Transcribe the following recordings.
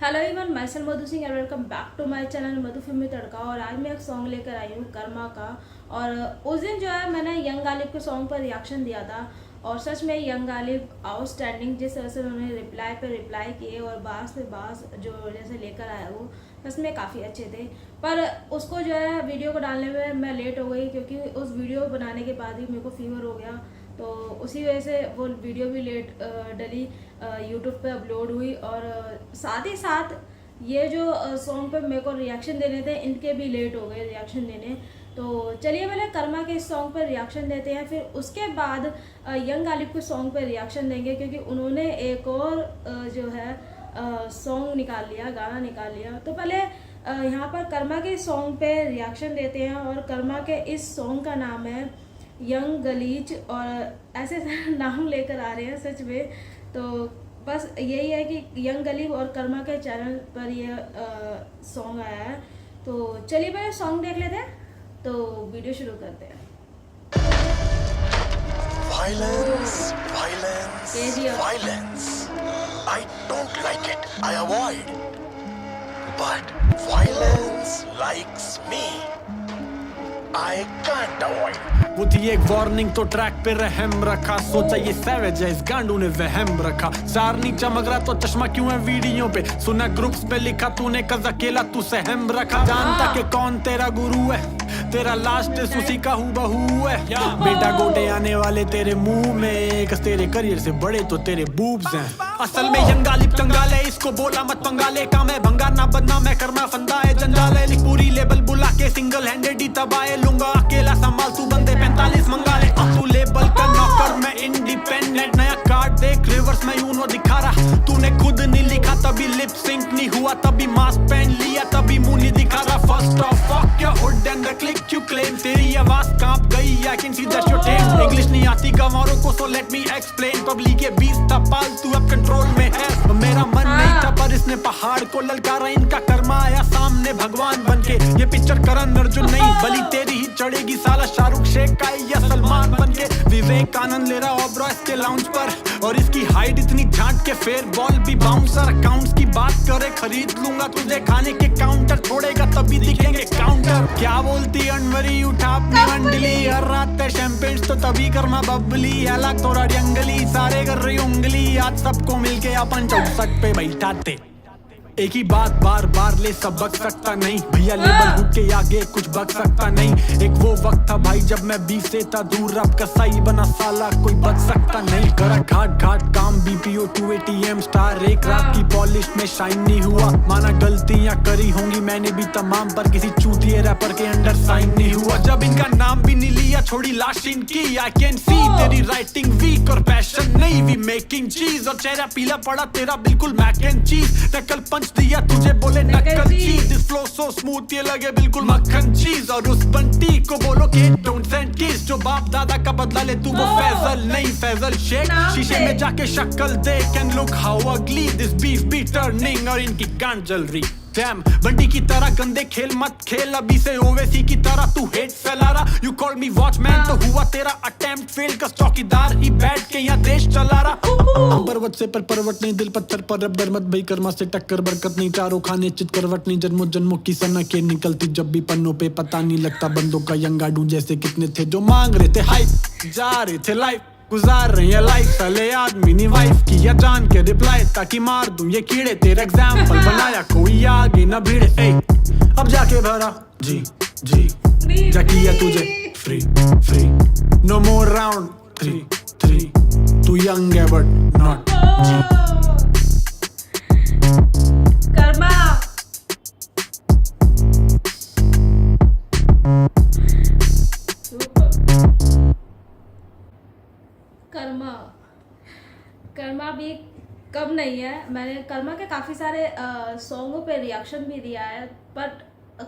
Hello everyone, मैं सेल Madhu Singh and welcome back to my channel Madhu filmy tadka. और आज मैं एक सॉन्ग लेकर आई हूँ कर्मा का। और उस दिन जो है मैंने यंग गालिब के सॉन्ग पर रिएक्शन दिया था और सच में यंग गालिब आउटस्टैंडिंग, जिस तरह से उन्होंने रिप्लाई पे रिप्लाई किए और बास पे बास जो जैसे लेकर आया वो सच में काफ़ी अच्छे थे। पर उसको जो है वीडियो को डालने में मैं लेट हो गई क्योंकि उस वीडियो बनाने के बाद ही मेरे को फीवर हो गया, तो उसी वजह से वो वीडियो भी लेट डली यूट्यूब पे अपलोड हुई। और साथ ही साथ ये जो सॉन्ग पे मेरे को रिएक्शन देने थे इनके भी लेट हो गए रिएक्शन देने। तो चलिए पहले कर्मा के इस सॉन्ग पर रिएक्शन देते हैं, फिर उसके बाद यंग गालिब के सॉन्ग पर रिएक्शन देंगे क्योंकि उन्होंने एक और जो है सॉन्ग निकाल लिया, गाना निकाल लिया। तो पहले यहाँ पर कर्मा के सॉन्ग पे रिएक्शन देते हैं। और कर्मा के इस सॉन्ग का नाम है यंग गलीच और ऐसे नाम लेकर आ रहे हैं सच में। तो बस यही है कि यंग गलीब और कर्मा के चैनल पर ये सॉन्ग आया है। तो चलिए पहले सॉन्ग देख लेते हैं, तो वीडियो शुरू करते हैं। Violence, violence, violence. I don't like it. I avoid. But violence likes me. I can't avoid. वो थी एक वार्निंग तो ट्रैक पे रहम रखा, सोचा ये सैवेज है, इस गांडू ने वहम रखा। सारनी चमक रहा तो चश्मा क्यों है वीडियो पे, सुना ग्रुप्स पे लिखा तूने कज अकेला तू सहम रखा। जानता के कौन तेरा गुरु है, तेरा लास्ट उसी का हूबहू है। बेटा गोटे आने वाले तेरे मुंह में, कस तेरे करियर से बड़े तो तेरे बूब्स हैं। असल में यंग गालिब कंगाल है, इसको बोला मत पंगाले। काम है भंगार ना बदनाम है, करना फंदा है जंजाल है। लिख पूरी लेबल बुला के सिंगल हैंडेड ही तबाए लूंगा, अकेला संभाल तू बंदे 45 मंगा ले। अब तू लेबल का नौकर, मैं इंडिपेंडेंट। नया कार्ड देख रिवर्स में यूं दिखा रहा, तूने खुद नहीं लिखा तभी लिप सिंक नहीं हुआ, तभी मास्क पहन लिया तभी मुंह नहीं दिखा रहा। First of fuck your hood and the click you claim, तेरी आवाज कांप गई, I can see that your time. English नहीं आती गंवारों को so let me explain, public के बीच था पालतू अब कंट्रोल में है। मेरा मन नहीं था पर इसने पहाड़ को ललकारा, इनका कर्मा आया सामने भगवान बनके। ये पिक्चर करण अर्जुन नहीं बली तेरी ही चढ़ेगी, साला शाहरुख शेख का या सलमान बनके। विवेक आनंद ले रहा ओबरा इसके लाउंज पर, और इसकी हाइट इतनी झांट के फेयर बॉल भी बाउंसर। अकाउंट्स की बात करे खरीद लूंगा तुझे, खाने के काउंटर छोड़ेगा तभी दिखेंगे काउंटर। क्या बोलती अनवरी उठा अपनी मंडली, हर रात है शैंपेन्स तो तभी करना बबली। अलग थोड़ा जंगली सारे कर रही उंगली, आज सबको मिलके अपन 64 पे बैठाते। एक ही बात बार बार ले सबक सकता नहीं, भैया लेबल हुक के आगे कुछ बक सकता नहीं। एक वो वक्त था भाई जब मैं 20 से था दूर, अब कसाई बना साला कोई बच सकता नहीं। करा घाट घाट काम BPO 2 ATM स्टार, एक रात की पॉलिश में शाइन नहीं हुआ। माना गलतियां करी होंगी मैंने भी तमाम, पर किसी चूतिए रैपर के अंडर साइन नहीं हुआ। जब इनका नाम भी नहीं लिया छोड़ी लाश इनकी, आई कैन सी तेरी राइटिंग वीक और पैशन नहीं। वी मेकिंग चीज और चेहरा पीला पड़ा तेरा बिल्कुल मैक एंड चीज। नकल पंच दिया तुझे बोले नकल चीज, दिस फ्लो सो स्मूथ ये लगे बिल्कुल मक्खन चीज। और उस बंटी को बोलो कि डोंट सेंड किस, जो बाप दादा का बदला ले तू वो फैजल नहीं फैजल शेख। शीशे में जाके शक्ल देख एंड लुक हाउ अगली दिस बीफ बी टर्निंग, और इनकी कान जल रही। डैम बंटी की तरह गंदे खेल मत खेल, अभी से ओवैसी की तरह तू हेट फैला रहा। यू कॉल मी वॉचमैन तो हुआ तेरा अटेम्प्ट फेल, का चौकीदार ही बैठ के यहाँ देश चला रहा। पर्वत से पर पर्वत नहीं, दिल पत्थर पर रब डर मत भई, कर्मा से टक्कर बरकत नहीं। चारों खाने चित करवट नहीं, जन्मों जन्मों की सनकें निकलती जब भी पन्नों पे, पता नहीं लगता बंदों का। यंगाडू जैसे कितने थे जो मांग रहे थे हाइप, जा रहे थे लाइफ गुजार रही है लाइफ। साले आदमी ने वाइफ किया जान के रिप्लाई, ताकि मार दूं ये कीड़े। तेरा एग्जाम्पल बनाया कोई आगे न भिड़े। अब जाके भरा जी जी जा किया तुझे free free, no more round 3 तू यंग है बट नॉट जी। कर्मा कर्मा कर्मा भी कम नहीं है। मैंने कर्मा के काफ़ी सारे सॉन्गों पे रिएक्शन भी दिया है, बट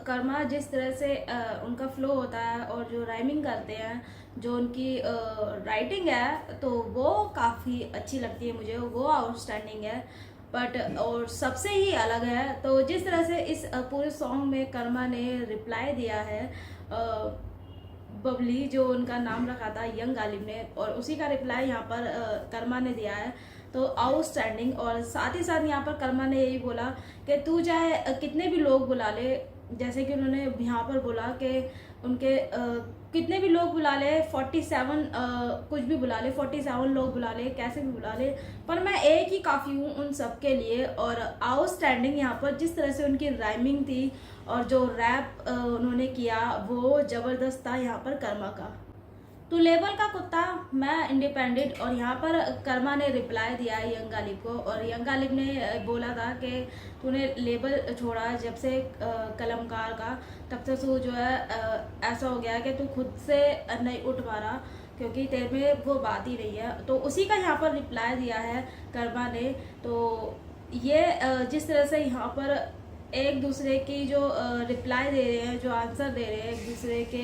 कर्मा जिस तरह से उनका फ्लो होता है और जो राइमिंग करते हैं, जो उनकी राइटिंग है, तो वो काफ़ी अच्छी लगती है मुझे, वो आउटस्टैंडिंग है। बट और सबसे ही अलग है तो जिस तरह से इस पूरे सॉन्ग में कर्मा ने रिप्लाई दिया है बबली, जो उनका नाम रखा था यंग गालिब ने, और उसी का रिप्लाई यहाँ पर कर्मा ने दिया है। तो आउटस्टैंडिंग। और साथ ही साथ यहाँ पर कर्मा ने यही बोला कि तू चाहे कितने भी लोग बुला ले, जैसे कि उन्होंने यहाँ पर बोला कि उनके कितने भी लोग बुला ले, 47 कुछ भी बुला ले, 47 लोग बुला ले, कैसे भी बुला ले, पर मैं एक ही काफ़ी हूँ उन सब के लिए। और आउटस्टैंडिंग यहाँ पर जिस तरह से उनकी राइमिंग थी और जो रैप उन्होंने किया वो ज़बरदस्त था यहाँ पर कर्मा का। तू लेबल का कुत्ता, मैं इंडिपेंडेंट। और यहाँ पर कर्मा ने रिप्लाई दिया है यंग गालिब को, और यंग गालिब ने बोला था कि तूने लेबल छोड़ा जब से कलमकार का, तब से तू जो है ऐसा हो गया कि तू खुद से नहीं उठ पा रहा, क्योंकि तेरे में वो बात ही नहीं है। तो उसी का यहाँ पर रिप्लाई दिया है कर्मा ने। तो ये जिस तरह से यहाँ पर एक दूसरे की जो रिप्लाई दे रहे हैं, जो आंसर दे रहे हैं एक दूसरे के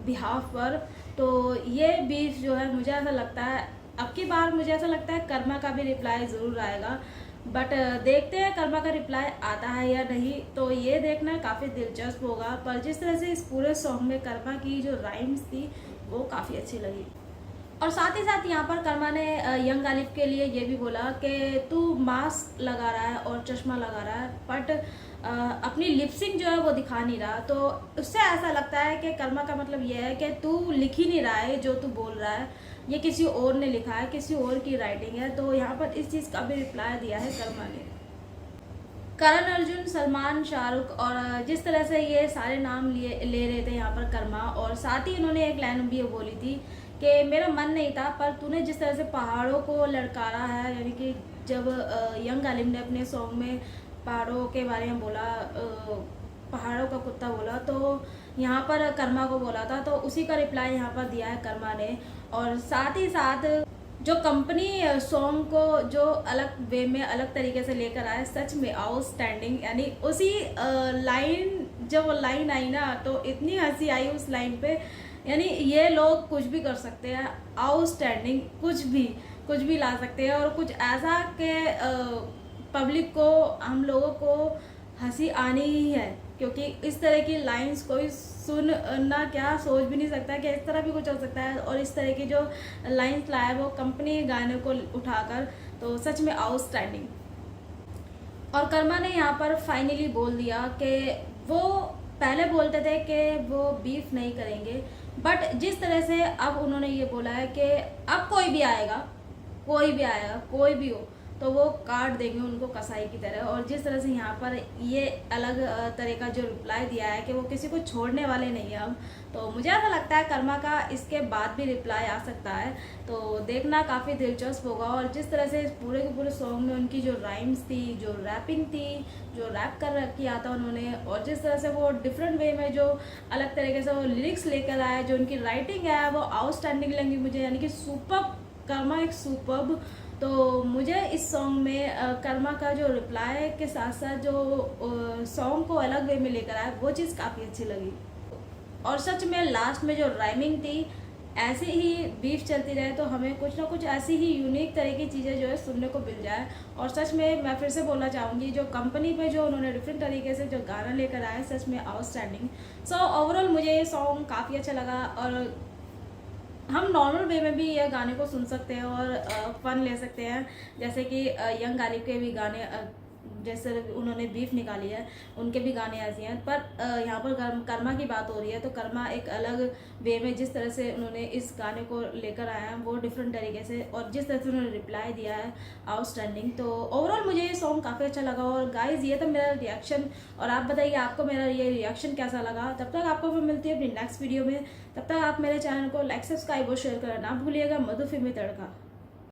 बिहाफ पर, तो ये बीफ जो है मुझे ऐसा लगता है अब की बार मुझे ऐसा लगता है कर्मा का भी रिप्लाई ज़रूर आएगा। बट देखते हैं कर्मा का रिप्लाई आता है या नहीं, तो ये देखना काफ़ी दिलचस्प होगा। पर जिस तरह से इस पूरे सॉन्ग में कर्मा की जो राइम्स थी वो काफ़ी अच्छी लगी। और साथ ही साथ यहाँ पर कर्मा ने यंग गालिब के लिए ये भी बोला कि तू मास्क लगा रहा है और चश्मा लगा रहा है, बट अपनी लिपसिंग जो है वो दिखा नहीं रहा। तो उससे ऐसा लगता है कि कर्मा का मतलब ये है कि तू लिख ही नहीं रहा है जो तू बोल रहा है, ये किसी और ने लिखा है, किसी और की राइटिंग है। तो यहाँ पर इस चीज़ का भी रिप्लाई दिया है कर्मा ने। करण अर्जुन, सलमान, शाहरुख, और जिस तरह से ये सारे नाम ले रहे थे यहाँ पर कर्मा, और साथ ही उन्होंने एक लाइन भी बोली थी कि मेरा मन नहीं था, पर तूने जिस तरह से पहाड़ों को लड़कारा है, यानी कि जब यंग गालिब ने अपने सॉन्ग में पहाड़ों के बारे में बोला, पहाड़ों का कुत्ता बोला, तो यहाँ पर कर्मा को बोला था, तो उसी का रिप्लाई यहाँ पर दिया है कर्मा ने। और साथ ही साथ जो कंपनी सॉन्ग को जो अलग वे में अलग तरीके से लेकर आए, सच में आउटस्टैंडिंग। यानी उसी लाइन, जब वो लाइन आई ना तो इतनी हंसी आई उस लाइन पे, यानी ये लोग कुछ भी कर सकते हैं, आउटस्टैंडिंग, कुछ भी ला सकते हैं, और कुछ ऐसा कि पब्लिक को, हम लोगों को हंसी आनी ही है, क्योंकि इस तरह की लाइंस कोई सुनना क्या सोच भी नहीं सकता कि इस तरह भी कुछ हो सकता है। और इस तरह की जो लाइंस लाया वो कंपनी गाने को उठाकर, तो सच में आउटस्टैंडिंग। और कर्मा ने यहाँ पर फाइनली बोल दिया कि वो पहले बोलते थे कि वो बीफ नहीं करेंगे, बट जिस तरह से अब उन्होंने ये बोला है कि अब कोई भी आएगा, कोई भी हो, तो वो काट देंगे उनको कसाई की तरह। और जिस तरह से यहाँ पर ये अलग तरह का जो रिप्लाई दिया है कि वो किसी को छोड़ने वाले नहीं है अब, तो मुझे ऐसा लगता है कर्मा का इसके बाद भी रिप्लाई आ सकता है, तो देखना काफ़ी दिलचस्प होगा। और जिस तरह से इस पूरे के पूरे सॉन्ग में उनकी जो राइम्स थी, जो रैपिंग थी, जो रैप कर किया था उन्होंने, और जिस तरह से वो डिफरेंट वे में जो अलग तरीके से वो लिरिक्स लेकर आए, जो उनकी राइटिंग है वो आउटस्टैंडिंग लगी मुझे, यानी कि सुपर्ब, कर्मा एक सुपर्ब। तो मुझे इस सॉन्ग में कर्मा का जो रिप्लाई के साथ साथ जो सॉन्ग को अलग वे में लेकर आया वो चीज़ काफ़ी अच्छी लगी। और सच में लास्ट में जो राइमिंग थी, ऐसे ही बीफ चलती रहे तो हमें कुछ ना कुछ ऐसी ही यूनिक तरह की चीज़ें जो है सुनने को मिल जाए। और सच में मैं फिर से बोलना चाहूँगी, जो कंपनी पे जो उन्होंने डिफरेंट तरीके से जो गाना लेकर आए, सच में आउटस्टैंडिंग। सो ओवरऑल मुझे ये सॉन्ग काफ़ी अच्छा लगा, और हम नॉर्मल वे में भी ये गाने को सुन सकते हैं और फन ले सकते हैं, जैसे कि यंग गालिब के भी गाने, जैसे उन्होंने बीफ निकाली है, उनके भी गाने ऐसे हैं। पर यहाँ पर कर्मा की बात हो रही है, तो कर्मा एक अलग वे में जिस तरह से उन्होंने इस गाने को लेकर आया है वो डिफरेंट तरीके से, और जिस तरह से उन्होंने रिप्लाई दिया है आउटस्टैंडिंग। तो ओवरऑल मुझे ये सॉन्ग काफ़ी अच्छा लगा। और गाइज ये था मेरा रिएक्शन, और आप बताइए आपको मेरा ये रिएक्शन कैसा लगा। तब तक आपको मैं मिलती है अपनी नेक्स्ट वीडियो में, तब तक आप मेरे चैनल को लाइक, सब्सक्राइब और शेयर करना ना भूलिएगा। मधु फिल्मी तड़का।